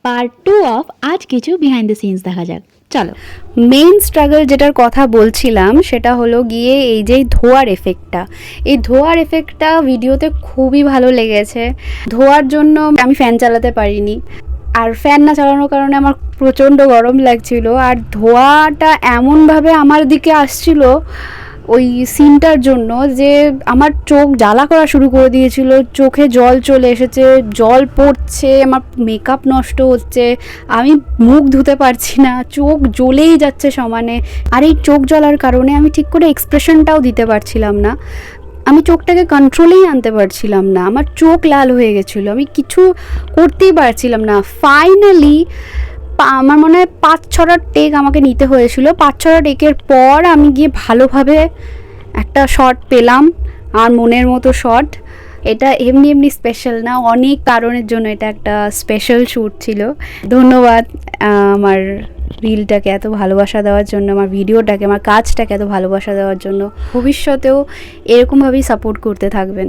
Part 2 of আজ কিছু behind the scenes দেখা যাক। চলো, মেইন স্ট্রাগল যেটার কথা বলছিলাম সেটা হলো গিয়ে এই যে ধোয়ার এফেক্টটা ভিডিওতে খুবই ভালো লেগেছে। ধোয়ার জন্য আমি ফ্যান চালাতে পারিনি, আর ফ্যান না চালানোর কারণে আমার প্রচণ্ড গরম লাগছিল, আর ধোঁয়াটা এমনভাবে আমার দিকে আসছিল ওই সিনটার জন্য যে আমার চোখ জ্বালা করা শুরু করে দিয়েছিল, চোখে জল চলে এসেছে, জল পড়ছে, আমার মেকআপ নষ্ট হচ্ছে, আমি মুখ ধুতে পারছি না, চোখ জ্বলেই যাচ্ছে সমানে। আর এই চোখ জ্বলার কারণে আমি ঠিক করে এক্সপ্রেশনটাও দিতে পারছিলাম না, আমি চোখটাকে কন্ট্রোলেই আনতে পারছিলাম না, আমার চোখ লাল হয়ে গেছিলো, আমি কিছু করতেই পারছিলাম না। ফাইনালি আমার মনে হয় 5-6টা টেক আমাকে নিতে হয়েছিল। 5-6টা টেকের পর আমি গিয়ে ভালোভাবে একটা শট পেলাম, আর মনের মতো শট। এটা এমনি এমনি স্পেশাল না, অনেক কারণের জন্য এটা একটা স্পেশাল শ্যুট ছিল। ধন্যবাদ আমার রিলটাকে এত ভালোবাসা দেওয়ার জন্য, আমার ভিডিওটাকে, আমার কাজটাকে এত ভালোবাসা দেওয়ার জন্য। ভবিষ্যতেও এরকমভাবেই সাপোর্ট করতে থাকবেন।